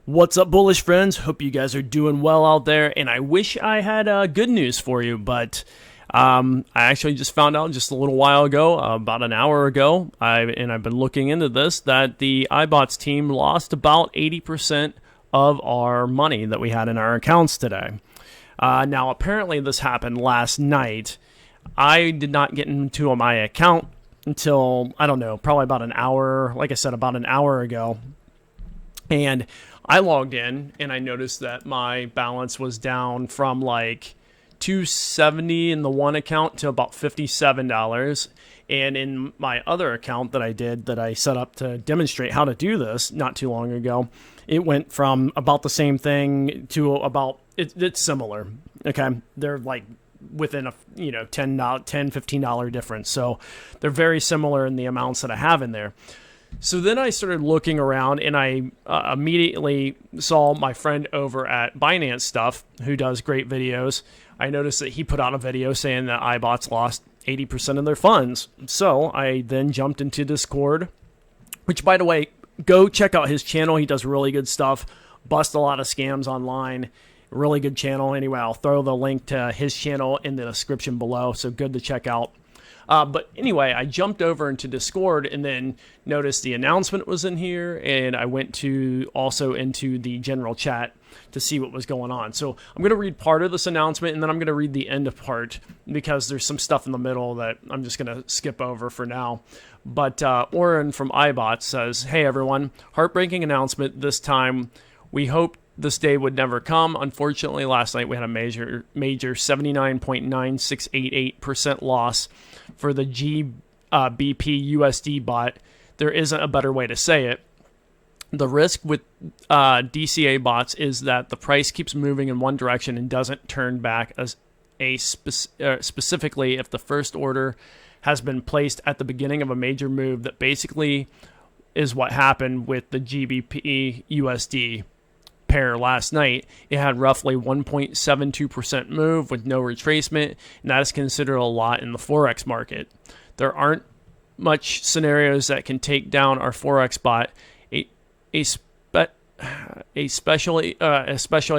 What's up, bullish friends? Hope you guys are doing well out there, and I wish I had good news for you, but I actually just found out just a little while ago, about an hour ago, I've been looking into this, that the Ibots team lost about 80% of our money that we had in our accounts today. Now, apparently this happened last night. I did not get into my account until, I don't know, probably about an hour, like I said, about an hour ago. And I logged in and I noticed that my balance was down from like $270 in the one account to about $57. And in my other account that I set up to demonstrate how to do this not too long ago, it went from about the same thing to about, it's similar. Okay. They're like within a, $10, $15 difference. So they're very similar in the amounts that I have in there. So then I started looking around, and I immediately saw my friend over at Binance Stuff, who does great videos. I noticed that he put out a video saying that Ibots lost 80% of their funds. So I then jumped into Discord, which, by the way, go check out his channel. He does really good stuff, bust a lot of scams online. Really good channel. Anyway, I'll throw the link to his channel in the description below, so good to check out. But anyway, I jumped over into Discord and then noticed the announcement was in here, and I went also into the general chat to see what was going on. So I'm going to read part of this announcement, and then I'm going to read the end part because there's some stuff in the middle that I'm just going to skip over for now. But Oren from Ibots says, "Hey everyone, heartbreaking announcement this time. We hope this day would never come. Unfortunately, last night we had a major 79.9688% loss for the GBP USD bot. There isn't a better way to say it. The risk with DCA bots is that the price keeps moving in one direction and doesn't turn back, specifically if the first order has been placed at the beginning of a major move. That basically is what happened with the GBP USD pair last night. It had roughly 1.72% move with no retracement, and that is considered a lot in the Forex market. There aren't much scenarios that can take down our Forex bot, especially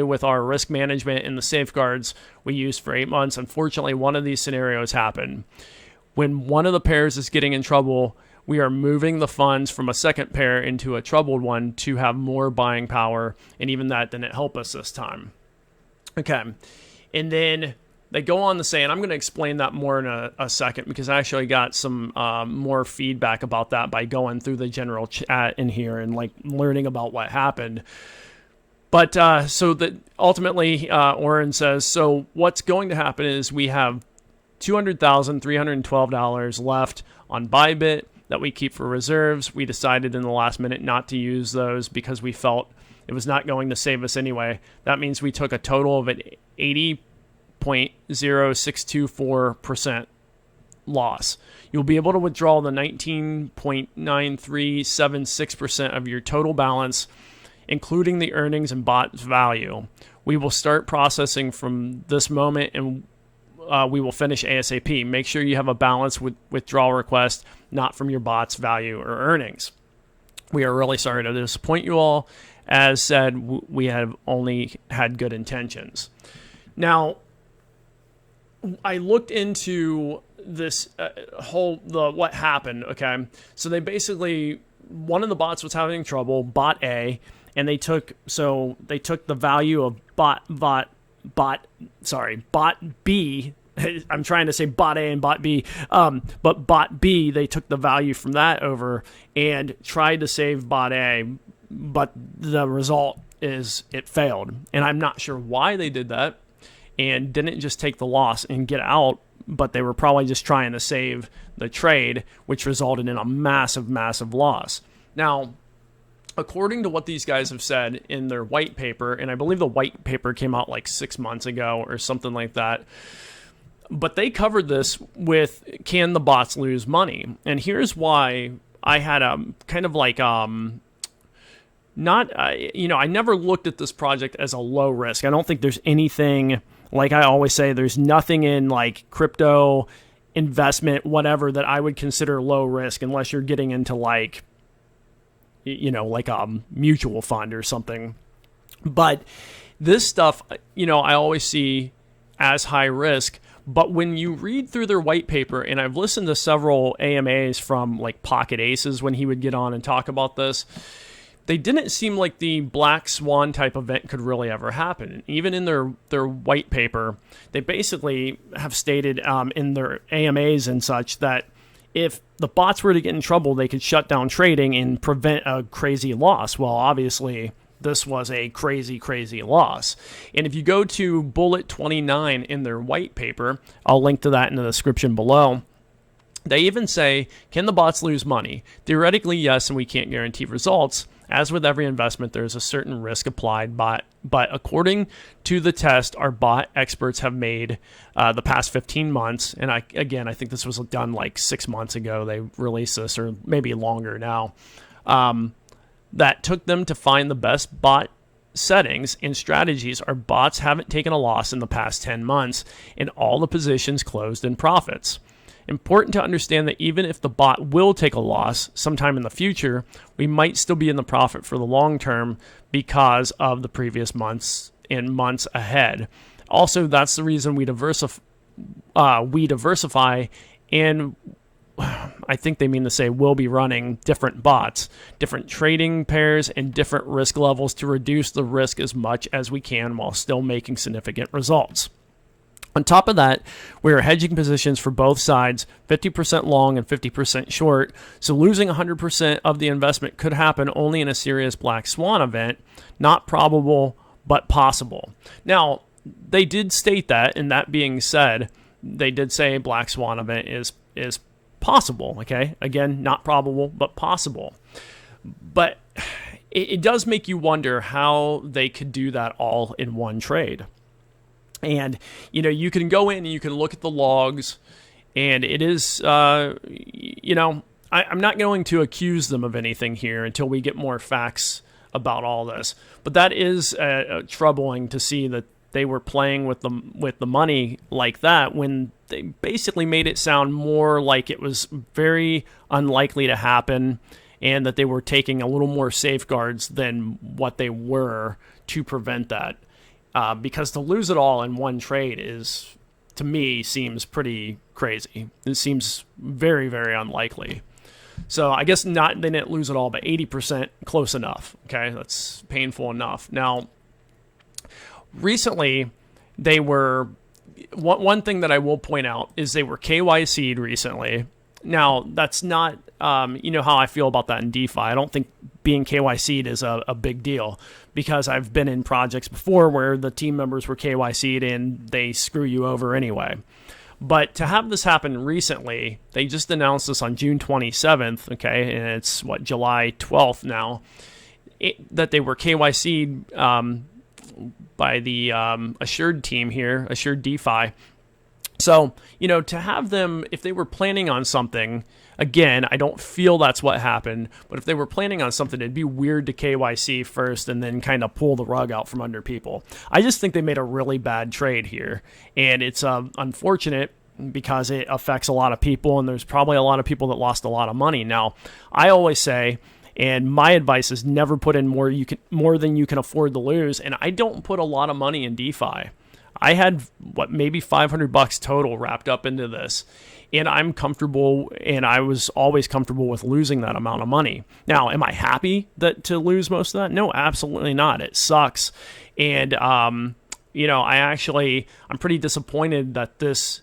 with our risk management and the safeguards we used for 8 months. Unfortunately, one of these scenarios happened. When one of the pairs is getting in trouble, we are moving the funds from a second pair into a troubled one to have more buying power, and even that didn't help us this time." Okay, and then they go on to say, and I'm going to explain that more in a second because I actually got some more feedback about that by going through the general chat in here and like learning about what happened. But so that ultimately, Oren says, so what's going to happen is we have $200,312 left on Bybit that we keep for reserves. We decided in the last minute not to use those because we felt it was not going to save us anyway. That means we took a total of an 80.0624% loss. You'll be able to withdraw the 19.9376% of your total balance, including the earnings and bot value. We will start processing from this moment, and we will finish ASAP. Make sure you have a balance with withdrawal request, not from your bot's value or earnings. We are really sorry to disappoint you all. As said, we have only had good intentions. Now, I looked into this what happened. Okay, so they basically, one of the bots was having trouble, bot A, and they took the value of bot B. I'm trying to say bot A and bot B, but bot B, they took the value from that over and tried to save bot A, but the result is it failed. And I'm not sure why they did that and didn't just take the loss and get out, but they were probably just trying to save the trade, which resulted in a massive, massive loss. Now, according to what these guys have said in their white paper, and I believe the white paper came out like 6 months ago or something like that, but they covered this with, can the bots lose money? And here's why I had a kind of like, I never looked at this project as a low risk. I don't think there's anything, like I always say, there's nothing in like crypto investment, whatever, that I would consider low risk unless you're getting into like, like a mutual fund or something. But this stuff, I always see as high risk. But when you read through their white paper, and I've listened to several AMAs from like Pocket Aces when he would get on and talk about this, they didn't seem like the black swan type event could really ever happen. Even in their white paper, they basically have stated in their AMAs and such that if the bots were to get in trouble, they could shut down trading and prevent a crazy loss. Well, obviously, this was a crazy, crazy loss. And if you go to bullet 29 in their white paper, I'll link to that in the description below. They even say, can the bots lose money? Theoretically, yes, and we can't guarantee results. As with every investment, there's a certain risk applied, but according to the test our bot experts have made the past 15 months, and I think this was done like 6 months ago, they released this, or maybe longer now, that took them to find the best bot settings and strategies. Our bots haven't taken a loss in the past 10 months, and all the positions closed in profits. Important to understand that even if the bot will take a loss sometime in the future, we might still be in the profit for the long term because of the previous months and months ahead. Also, that's the reason we diversify, and I think they mean to say we'll be running different bots, different trading pairs, and different risk levels to reduce the risk as much as we can while still making significant results. On top of that, we are hedging positions for both sides, 50% long and 50% short, so losing 100% of the investment could happen only in a serious black swan event, not probable, but possible. Now, they did state that, and that being said, they did say a black swan event is possible, okay? Again, not probable, but possible. But it does make you wonder how they could do that all in one trade. And, you can go in and you can look at the logs, and it is, I'm not going to accuse them of anything here until we get more facts about all this. But that is troubling to see that they were playing with the money like that when they basically made it sound more like it was very unlikely to happen, and that they were taking a little more safeguards than what they were to prevent that. Because to lose it all in one trade is, to me, seems pretty crazy. It seems very, very unlikely. So I guess they didn't lose it all, but 80%, close enough. Okay, that's painful enough. Now, recently, they were, one thing that I will point out is they were KYC'd recently. Now, that's not, how I feel about that in DeFi. I don't think being KYC'd is a big deal, because I've been in projects before where the team members were KYC'd and they screw you over anyway. But to have this happen recently, they just announced this on June 27th, okay, and it's, July 12th now, that they were KYC'd by the Assured team here, Assured DeFi. So, to have them, if they were planning on something, again, I don't feel that's what happened, but if they were planning on something, it'd be weird to KYC first and then kind of pull the rug out from under people. I just think they made a really bad trade here, and it's unfortunate because it affects a lot of people, and there's probably a lot of people that lost a lot of money. Now, I always say, and my advice is never put in more than you can afford to lose, and I don't put a lot of money in DeFi. I had, maybe $500 total wrapped up into this, and I'm comfortable, and I was always comfortable with losing that amount of money. Now, am I happy to lose most of that? No, absolutely not. It sucks. And, I'm pretty disappointed that this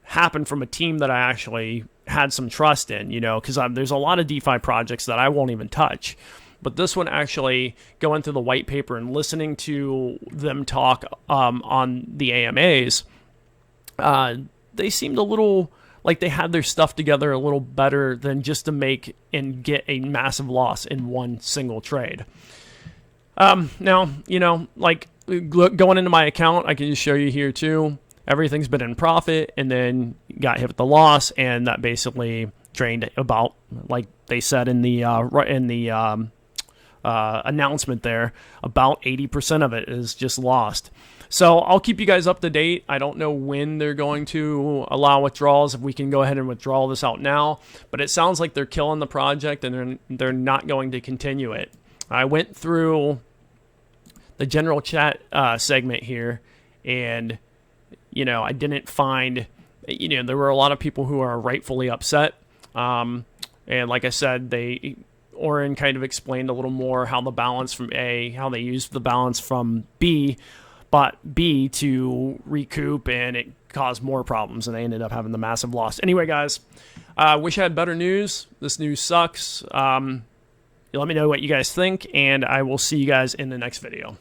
happened from a team that I actually had some trust in, because there's a lot of DeFi projects that I won't even touch. But this one, actually going through the white paper and listening to them talk on the AMAs, they seemed a little like they had their stuff together a little better than just to make and get a massive loss in one single trade. Now, going into my account, I can just show you here too. Everything's been in profit, and then got hit with the loss, and that basically drained about, like they said in the announcement there, about 80% of it is just lost. So I'll keep you guys up to date. I don't know when they're going to allow withdrawals, if we can go ahead and withdraw this out now, but it sounds like they're killing the project and they're not going to continue it. I went through the general chat segment here, and I didn't find, there were a lot of people who are rightfully upset. And like I said, Oren kind of explained a little more how the balance from A, how they used the balance from B, but B to recoup, and it caused more problems, and they ended up having the massive loss. Anyway, guys, wish I had better news. This news sucks. Let me know what you guys think, and I will see you guys in the next video.